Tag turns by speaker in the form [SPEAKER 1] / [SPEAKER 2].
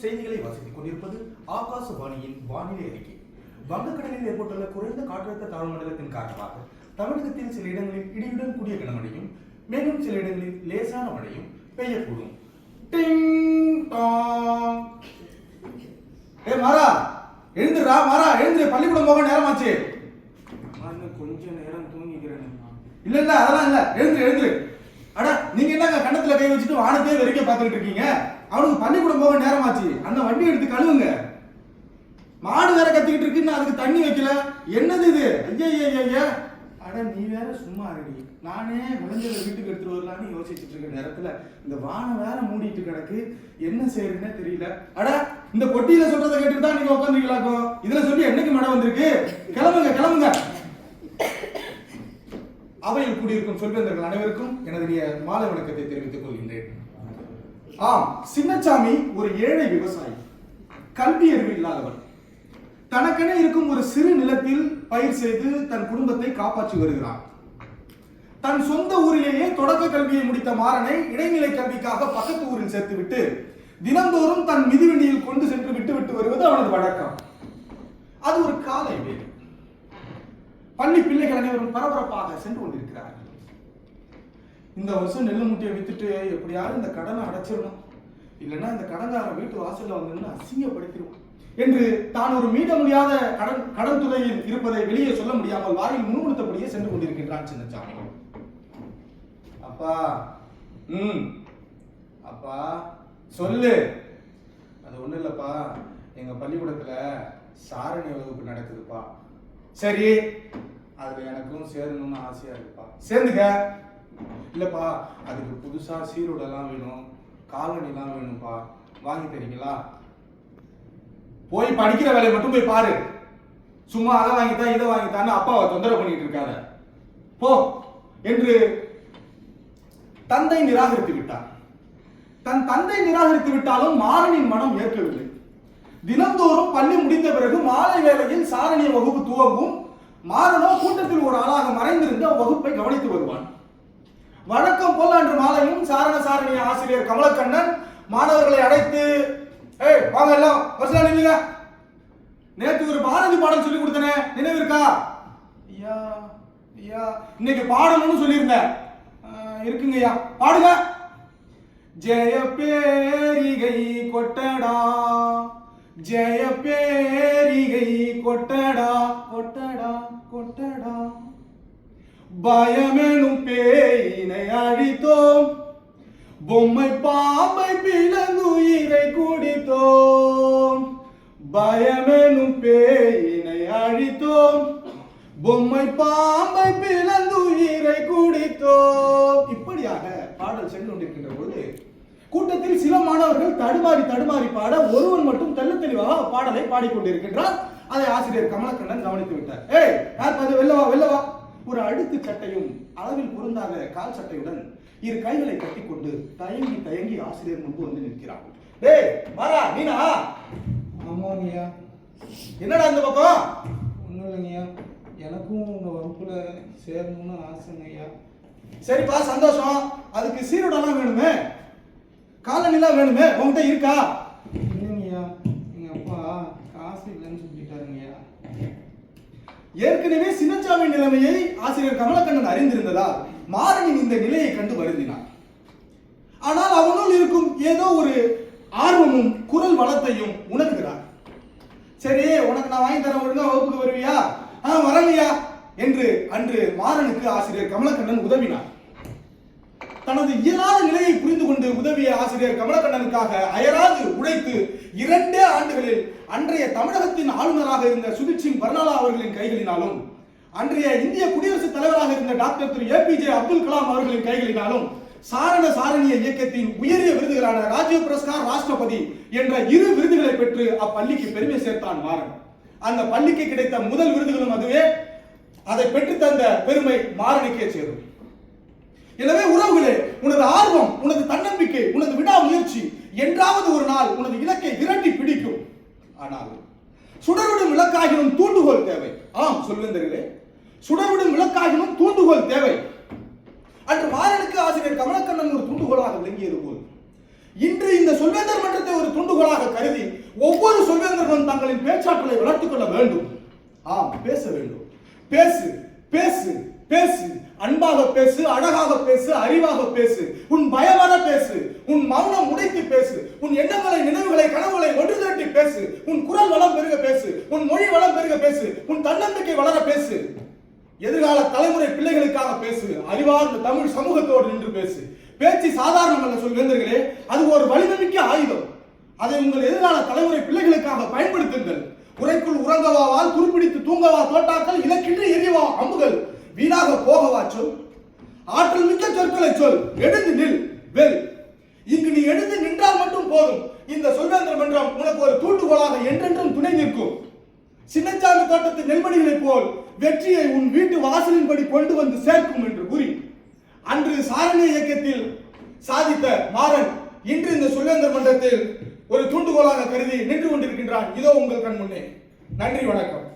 [SPEAKER 1] செய்திகளை வாசித்துக் கொண்டிருப்பது ஆகாசவாணியின் வானிலை அறிக்கை. வங்கக்கடலில் ஏற்பட்டுள்ள குறைந்த காற்றழுத்த தாழ்வு மண்டலத்தின் காரணமாக தமிழகத்தில் சில இடங்களில் இடியுடன் கூடிய கனமழையும் மேலும் சில இடங்களில் லேசான மழையும் பெய்யக்கூடும். எழுந்துரா மாறா, எழுந்து, பள்ளிக்கூடம் போக நேரமாச்சு. கொஞ்ச நேரம் தூங்கிக்கிறேன். இல்ல இல்ல அதெல்லாம் இல்ல, எழுந்துரு. அட நீங்க என்னங்க கண்ணத்துல கை வச்சுட்டு வானத்தையே வெறிக்க பார்த்துட்டு இருக்கீங்க? அவனுக்கு பள்ளிக்கூடம் போக நேரமாச்சு. அந்த வண்டி எடுத்து கழுவுங்க. மாடு வேற கத்திக்கிட்டு இருக்குன்னு அதுக்கு தண்ணி வைக்கல. என்னது இது? ஐயா, அட நீ வேற சும்மா ரெடி. நானே விளைஞ்சத வீட்டுக்கு எடுத்துட்டு வரலான்னு யோசிச்சுட்டு இருக்க நேரத்துல இந்த வானம் வேற மூடிட்டு கிடக்கு. என்ன செய்யறதுன்னே தெரியல. அட இந்த பொட்டியில சொல்றதை கேட்டுட்டு தான் நீங்க உட்காந்துருக்கீங்களாக்கோ. இதுல சொல்லி என்னைக்கு மழை வந்திருக்கு? கிளம்புங்க. அவையில் கூடியிருக்கும் சொல்வேந்தர்கள் அனைவருக்கும் எனது மாலை வணக்கத்தை தெரிவித்துக் கொள்கின்றேன். ஆம், சின்னசாமி ஒரு ஏழை விவசாயி, கல்வி அறிவு இல்லாதவர். தனக்கென இருக்கும் ஒரு சிறு நிலத்தில் பயிர் செய்து தன் குடும்பத்தை காப்பாற்றி வருகிறார். தன் சொந்த ஊரிலேயே தொடக்க கல்வியை முடித்த மாறனை இடைநிலை கல்விக்காக பக்கத்து ஊரில் சேர்த்துவிட்டு தினந்தோறும் தன் மிதிவண்டியில் கொண்டு சென்று விட்டு வருவது அவனது வழக்கம். அது ஒரு காலை வேலை. பள்ளி பிள்ளைகள் அனைவரும் பரபரப்பாக சென்று கொண்டிருக்கிறார்கள். இந்த வருஷம் நெல்லு மூட்டையை வித்துட்டு எப்படியாவது இந்த கடனை அடைச்சிடணும், இல்லைன்னா இந்த கடன்காரன் வீட்டு வாசல்ல வந்து அசிங்கப்படுத்திடுவோம் என்று தான் ஒரு மீட முடியாத கடன் துறையில் இருப்பதை வெளியே சொல்ல முடியாமல் வாயில் முணுமுணுத்தபடியே சென்று கொண்டிருக்கின்றான் சின்னசாமி. அப்பா சொல்லு. அது ஒண்ணு இல்லப்பா, எங்க பள்ளிக்கூடத்துல சாரணி வகுப்பு நடக்குதுப்பா. சரி, அதுல எனக்கும் சேரணும்னு ஆசையா இருக்குப்பா. சேர்ந்துக்க. இல்லப்பா, அதுக்கு புதுசா சீருடெல்லாம் வேணும், காலணிலாம் வேணும்ப்பா, வாங்கி தரீங்களா? போய் படிக்கிற வேலையை மட்டும் போய் பாரு. சும்மா அதை வாங்கித்தா இதை வாங்கித்தான்னு அப்பாவை தொந்தரவு பண்ணிட்டு இருக்காத போ என்று தந்தை நிராகரித்து விட்டார். தன் தந்தை நிராகரித்து விட்டாலும் மாறனின் மனம் ஏற்கவில்லை. தினந்தோறும் பள்ளி முடிந்த பிறகு மாலை வேளையில் சாரணிய வகுப்பு துவங்கும். மாறனோ கூட்டத்தில் ஒரு ஆளாக மறைந்திருந்து வகுப்பை கவனித்து வருவான். வழக்கம் போல அன்று மாலையும் சாரணிய ஆசிரியர் கமலக்கண்ணன் மாணவர்களை அழைத்து, வாங்க எல்லாம் வசதியா நில்லுங்க. நேற்று ஒரு பாரதி பாடல் சொல்லி கொடுத்தனே, நினைவு இருக்கா? ஐயா இன்னைக்கு பாடணும்னு சொல்லியிருந்தேன். இருக்குங்க ஐயா, பாடுங்க. ஜெய பேரிகை கொட்டடா, ஜெய பேரிகை கொட்டடா, கொட்டடா கொட்டடா, பயமெனும் பேயினை அழித்தோம், பொம்மை பாம்பை பிளந்துயிரை குடித்தோம், பயமெனும் பேயினை அழித்தோம், பொம்மை பாம்பை பிளந்துயிரை குடித்தோம். இப்படியாக பாடல் சென்று கொண்டிருக்கின்ற பொழுது கூட்டத்தில் சில மாணவர்கள் தடுமாறி பாட ஒருவன் மட்டும் தெல்ல தெளிவாக பாடலை பாடிக்கொண்டிருக்கின்றார். அதை ஆசிரியர் கமலக்கண்ணன் கவனித்து விட்டார். வெள்ளவா ஒரு அழுக்கு சட்டையும் அளவில் பொருந்தாத கால் சட்டையுடன் இரு கைகளை கட்டிக்கொண்டு தயங்கி ஆசிரியர் முன்பு வந்து நிற்கிறார். டேய் மாறா, நீனா?
[SPEAKER 2] ஆமாங்கய்யா.
[SPEAKER 1] என்னடா இந்த பக்கம்?
[SPEAKER 2] ஒன்றும் இல்லைங்கய்யா, எனக்கும் உங்க வகுப்புல சேரணும்னு ஆசைங்கய்யா.
[SPEAKER 1] சரிப்பா, சந்தோஷம். அதுக்கு சீருடெல்லாம் வேணுமே, காலனிலாம் வேணுமே, உங்ககிட்ட இருக்கா?
[SPEAKER 2] இல்லைங்கய்யா, எங்க அப்பா காசு இல்லைன்னு சொல்லிட்டாருங்கய்யா.
[SPEAKER 1] ஏற்கனவே சின்னசாமி நிலைமையை ஆசிரியர் கமலக்கண்ணன் அறிந்திருந்ததால் மாறனின் இந்த நிலையை கண்டு வருந்தினார். ஆனால் அவனுள் இருக்கும் ஏதோ ஒரு ஆர்வமும் குரல் வளத்தையும் உணர்கிறார். சரி, உனக்கு நான் வாங்கி தரேன், ஒழுங்கா வகுப்புக்கு வருவியா? வரலையா என்று அன்று மாறனுக்கு ஆசிரியர் கமலக்கண்ணன் உதவினார். தனது இயலாத நிலையை புரிந்து கொண்டு உதவிய ஆசிரியர் கமலக்கண்ணனுக்காக அயராது உழைத்து 2 ஆண்டுகளில் அன்றைய தமிழகத்தின் ஆளுநராக இருந்த சுஜித் சிங் பர்னாலா அவர்களின் கைகளினாலும் அன்றைய இந்திய குடியரசுத் தலைவராக இருந்த டாக்டர் திரு APJ அப்துல் கலாம் அவர்களின் கைகளினாலும் சாரணிய இயக்கத்தின் உயரிய விருதுகளான ராஜீவ் புரஸ்கார், ராஷ்டிரபதி என்ற 2 விருதுகளை பெற்று அப்பள்ளிக்கு பெருமை சேர்த்தான் மாறன். அந்த பள்ளிக்கு கிடைத்த முதல் விருதுகளும் அதுவே. அதை பெற்று தந்த பெருமை மாறனுக்கே சேரும். எனவே உறவுகளே, உனது ஆர்வம், உனது தன்னம்பிக்கை, உனது விடாமுயற்சி என்றாவது ஒரு நாள் உனது இலக்கை விரட்டி பிடிக்கும். ஆனால் சுடர்விடும் விளக்காகினும் தூண்டுகோல் தேவை. ஆம் சொல்லுந்தர்களே, சுடர்விடும் விளக்காகினும் தூண்டுகோல் தேவை. அன்று மாறனுக்கு ஆசிரியர் கமலக்கண்ணன் ஒரு தூண்டுகோலாக விளங்கியது போல் இன்று இந்த சொல்வேந்தர் மன்றத்தை ஒரு துண்டுகோலாக கருதி ஒவ்வொரு சொல்வேந்தர்களும் தங்களின் பேச்சாற்றலை வளர்த்துக் கொள்ள வேண்டும். ஆம், பேச வேண்டும். பேசு பேசு பேசு, அன்பாக பேசு, அழகாக பேசு, அறிவாக பேசு, உன் பயமற பேசு, உன் மௌனம் உடைத்து பேசு, உன் எண்ணங்களை, நினைவுகளை, கனவுகளை ஒன்று திரட்டி பேசு, உன் குரல் வளம் பெருக பேசு, உன் மொழி வளம் பெருக பேசு, உன் தன்னம்பிக்கை வளர பேசு, எதிர்கால தலைமுறை பிள்ளைகளுக்காக பேசு, அறிவார்ந்த தமிழ் சமூகத்தோடு நின்று பேசு. பேச்சு சாதாரணம் அல்ல சொல்வேந்தர்களே, அது ஒரு வலிமைமிக்க ஆயுதம். அதை உங்கள் எதிர்கால தலைமுறை பிள்ளைகளுக்காக பயன்படுத்துங்கள். உரைக்குள் உறங்கவாவால், துருப்பிடித்து தூங்கவா தோட்டாக்கள், இலக்கின்றி எரியவா அம்புகள், வீணாக போகவா சொல், ஆற்றல் மிக்க சொற்களை சொல், எழுந்து நில் வெல். இங்கு நீ எழுந்து நின்றால் மட்டும் போதும். இந்த சொல்வேந்தர் மன்றம் உனக்கு ஒரு தூண்டுகோலாக என்றென்றும் துணை நிற்கும். சின்னச்சாமி தோட்டத்து நெல்மணிகளைப் போல் வெற்றியை உன் வீட்டு வாசலின்படி கொண்டு வந்து சேர்க்கும் என்று கூறி, அன்று சாரணி இயக்கத்தில் சாதித்த மாறன் இன்று இந்த சொல்வேந்தர் மன்றத்தில் ஒரு தூண்டுகோலாக கருதி நின்று கொண்டிருக்கின்றான். இதோ உங்கள் கண் முன்னே. நன்றி, வணக்கம்.